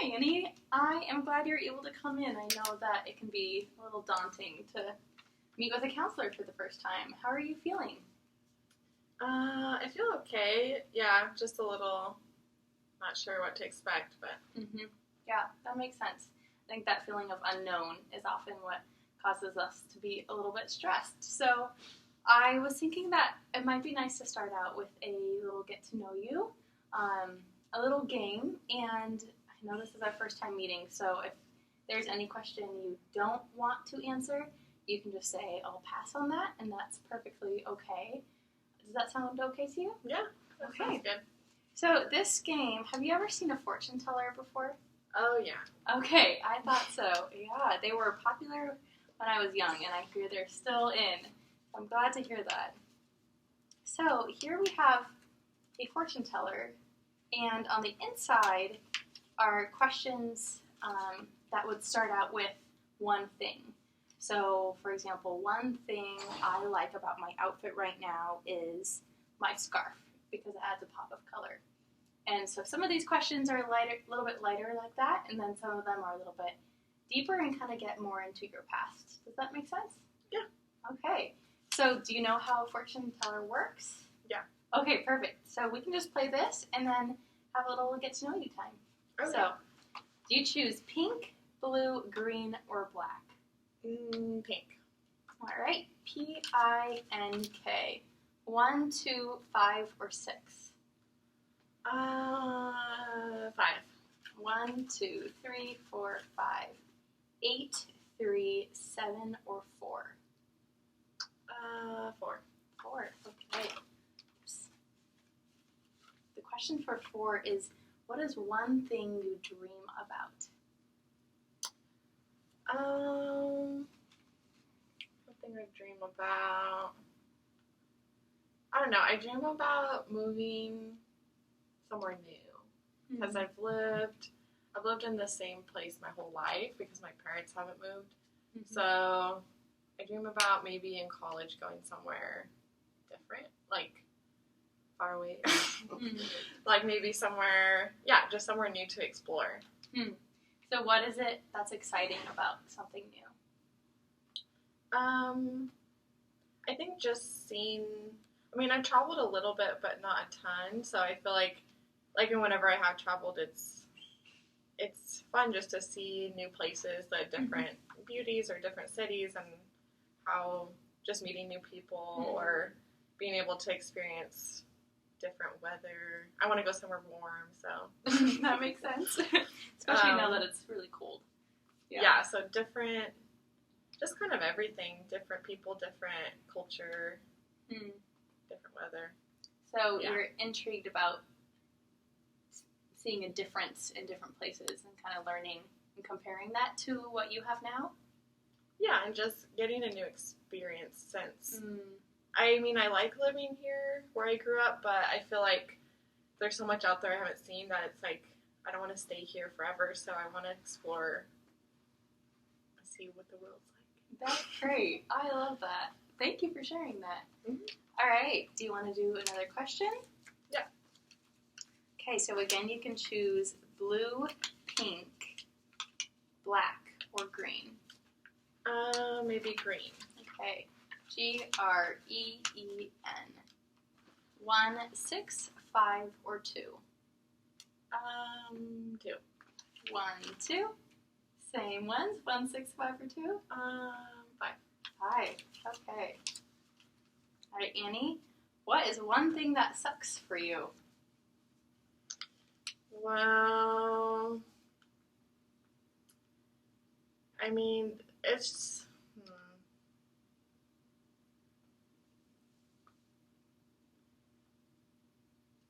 Hi, Annie. I am glad you're able to come in. I know that it can be a little daunting to meet with a counselor for the first time. How are you feeling? I feel okay. Yeah, just a little not sure what to expect, but... Yeah, that makes sense. I think that feeling of unknown is often what causes us to be a little bit stressed. So I was thinking that it might be nice to start out with a little get to know you, a little game, and I know this is our first time meeting, so if there's any question you don't want to answer, you can just say, I'll pass on that, and that's perfectly okay. Does that sound okay to you? Yeah, that sounds good. So this game, have you ever seen a fortune teller before? Oh, yeah. Okay, I thought so. Yeah, they were popular when I was young, and I hear they're still in. I'm glad to hear that. So here we have a fortune teller, and on the inside are questions that would start out with one thing. So, for example, one thing I like about my outfit right now is my scarf, because it adds a pop of color. And so some of these questions are lighter, a little bit lighter like that, and then some of them are a little bit deeper and kind of get more into your past. Does that make sense? Yeah. Okay. So do you know how a fortune teller works? Yeah. Okay, perfect. So we can just play this and then have a little get to know you time. Okay. So, do you choose pink, blue, green, or black? Pink. All right. P-I-N-K. 1, 2, 5, or 6? 5. 1, 2, 3, 4, 5. 8, 3, 7, or 4? 4. 4. Okay. Oops. The question for 4 is, what is one thing you dream about? Something I dream about. I don't know. I dream about moving somewhere new because I've lived in the same place my whole life because my parents haven't moved. So I dream about maybe in college going somewhere different, like far away, like maybe somewhere, just somewhere new to explore. So what is it that's exciting about something new? I think just seeing, I've traveled a little bit, but not a ton, so I feel like whenever I have traveled, it's fun just to see new places, the different beauties or different cities, and how just meeting new people or being able to experience different weather. I want to go somewhere warm, so. That makes sense. Especially now that it's really cold. Yeah, so different, just kind of everything. Different people, different culture, different weather. So you're intrigued about seeing a difference in different places and kind of learning and comparing that to what you have now? Yeah, and just getting a new experience since, I like living here where I grew up, but I feel like there's so much out there I haven't seen that it's like, I don't want to stay here forever, so I want to explore and see what the world's like. That's great. I love that. Thank you for sharing that. All right. Do you want to do another question? Yeah. Okay, so again, you can choose blue, pink, black, or green. Maybe green. Okay. Green. 1, 6, 5, or 2? 2. 1, 2. Same ones. 1, 6, 5, or 2? 5. 5. Okay. All right, Annie. What is one thing that sucks for you? Well, it's.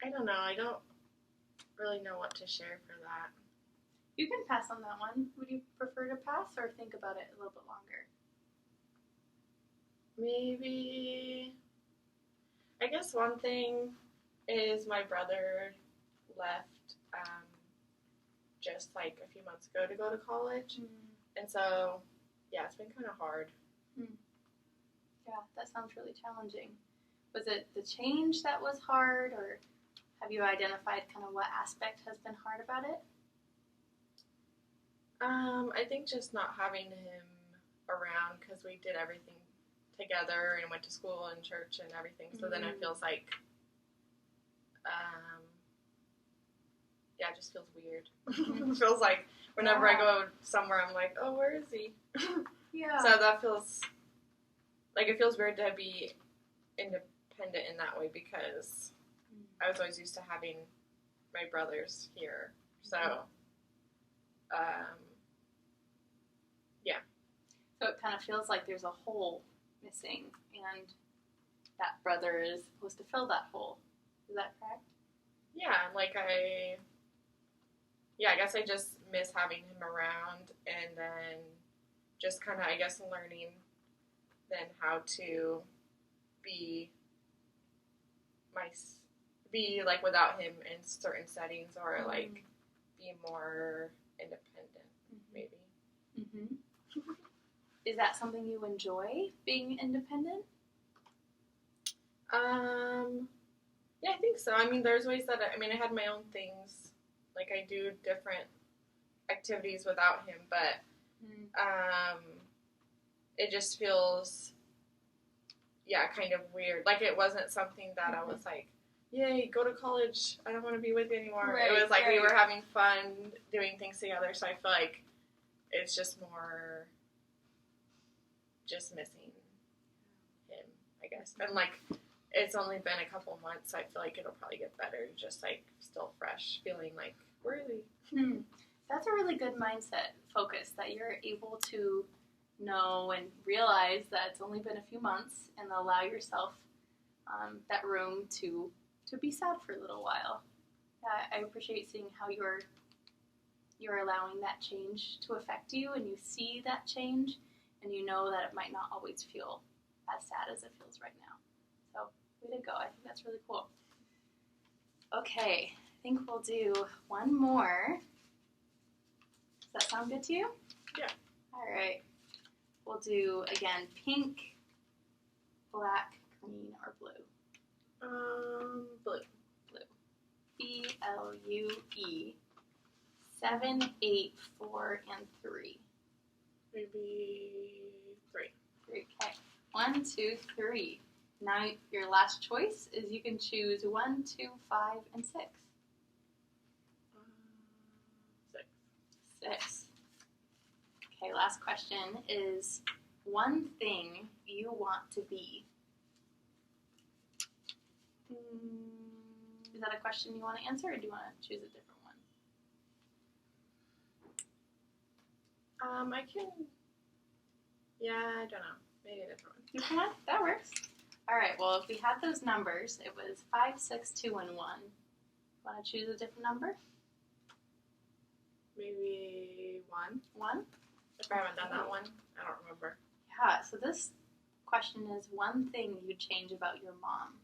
I don't know. I don't really know what to share for that. You can pass on that one. Would you prefer to pass or think about it a little bit longer? Maybe. I guess one thing is my brother left just like a few months ago to go to college. And so, it's been kind of hard. Yeah, that sounds really challenging. Was it the change that was hard, or have you identified kind of what aspect has been hard about it? I think just not having him around because we did everything together and went to school and church and everything. So then it feels like, it just feels weird. It feels like whenever I go somewhere, I'm like, oh, where is he? Yeah. So that feels like it feels weird to be independent in that way because I was always used to having my brothers here. So, So it kind of feels like there's a hole missing, and that brother is supposed to fill that hole. Is that correct? Yeah, like I guess I just miss having him around, and then just kind of, I guess, learning then how to be like without him in certain settings, or like be more independent, maybe. Mm-hmm. Is that something you enjoy, being independent? Yeah, I think so. I mean, there's ways that I had my own things. Like I do different activities without him, but it just feels, kind of weird. Like it wasn't something that I was like, yay, go to college, I don't want to be with you anymore. Right, it was like we were having fun doing things together, so I feel like it's just more just missing him, I guess. And like it's only been a couple months, so I feel like it'll probably get better, just like still fresh, feeling like, where is he? That's a really good mindset focus, that you're able to know and realize that it's only been a few months, and allow yourself that room to be sad for a little while. I appreciate seeing how you're allowing that change to affect you, and you see that change, and you know that it might not always feel as sad as it feels right now. So, way to go. I think that's really cool. Okay, I think we'll do one more. Does that sound good to you? Yeah. All right. We'll do, again, pink, black, green, or blue. Blue. BLUE. 7, 8, 4, and 3. Maybe 3. 3. Okay. 1, 2, 3. Now your last choice is you can choose 1, 2, 5, and 6. 6. 6. Okay, last question is one thing you want to be. Is that a question you want to answer, or do you want to choose a different one? I don't know. Maybe a different one. Different one? That works. All right, well, if we had those numbers, it was 5, 6, 2, and 1. Want to choose a different number? Maybe 1. 1? If I haven't done that one, I don't remember. Yeah, so this question is one thing you'd change about your mom.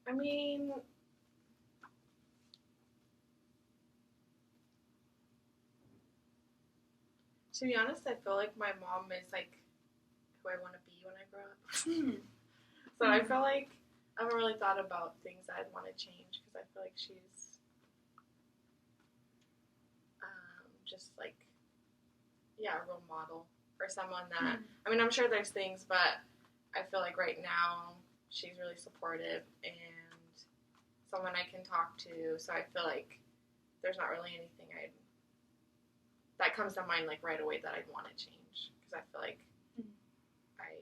I mean, to be honest, I feel like my mom is like who I want to be when I grow up. So I feel like I haven't really thought about things that I'd want to change, because I feel like she's just like, a role model, or someone that, I'm sure there's things, but I feel like right now she's really supportive and someone I can talk to, so I feel like there's not really anything that comes to mind like right away that I'd want to change, because I feel like I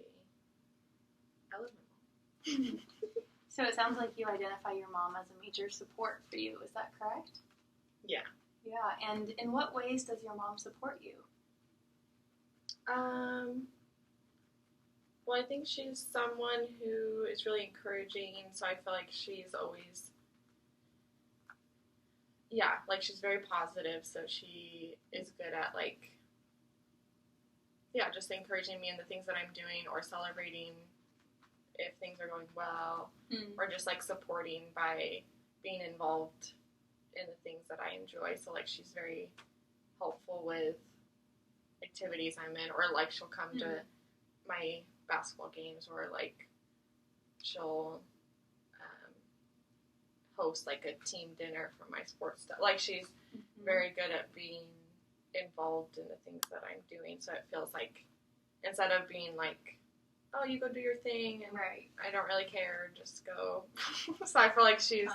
love my mom. So it sounds like you identify your mom as a major support for you. Is that correct? Yeah. Yeah, and in what ways does your mom support you? Well, I think she's someone who is really encouraging, so I feel like she's always, she's very positive, so she is good at, just encouraging me in the things that I'm doing, or celebrating if things are going well, or just, supporting by being involved in the things that I enjoy. So, she's very helpful with activities I'm in, or, she'll come to my basketball games, or, she'll host like a team dinner for my sports stuff. Like she's Mm-hmm. very good at being involved in the things that I'm doing, so it feels like instead of being like, oh, you go do your thing and Right. I don't really care, just go. So I feel like she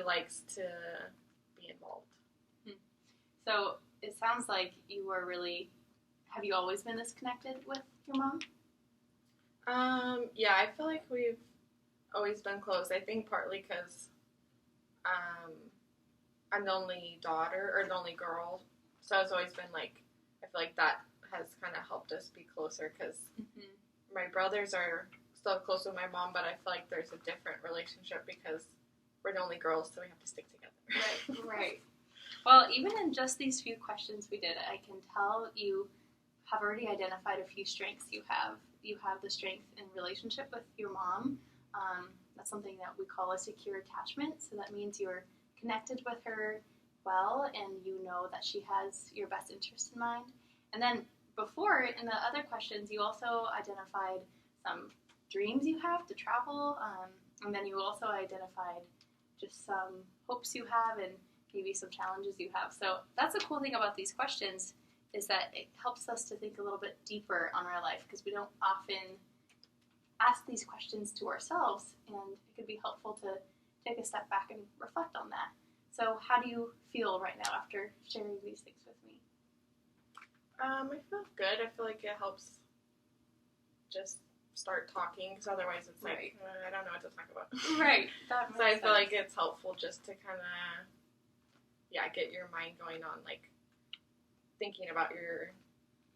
likes to be involved. So it sounds like you were really. Have you always been this connected with your mom? Yeah, I feel like we've always been close. I think partly because I'm the only daughter, or the only girl, so it's always been like, I feel like that has kind of helped us be closer, because my brothers are still close with my mom, but I feel like there's a different relationship because we're the only girls, so we have to stick together. Right. Well, even in just these few questions we did, I can tell you have already identified a few strengths you have. You have the strength in relationship with your mom. That's something that we call a secure attachment. So that means you're connected with her well, and you know that she has your best interest in mind. And then before, in the other questions, you also identified some dreams you have to travel, and then you also identified just some hopes you have and maybe some challenges you have. So that's the cool thing about these questions, is that it helps us to think a little bit deeper on our life, because we don't often ask these questions to ourselves, and it could be helpful to take a step back and reflect on that. So how do you feel right now after sharing these things with me? I feel good. I feel like it helps just start talking, because otherwise it's like, I don't know what to talk about. Right. That So I feel like it's helpful just to kind of, get your mind going on, like, thinking about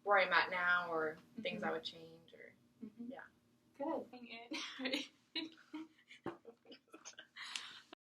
where I'm at now, or things I would change, or, Good.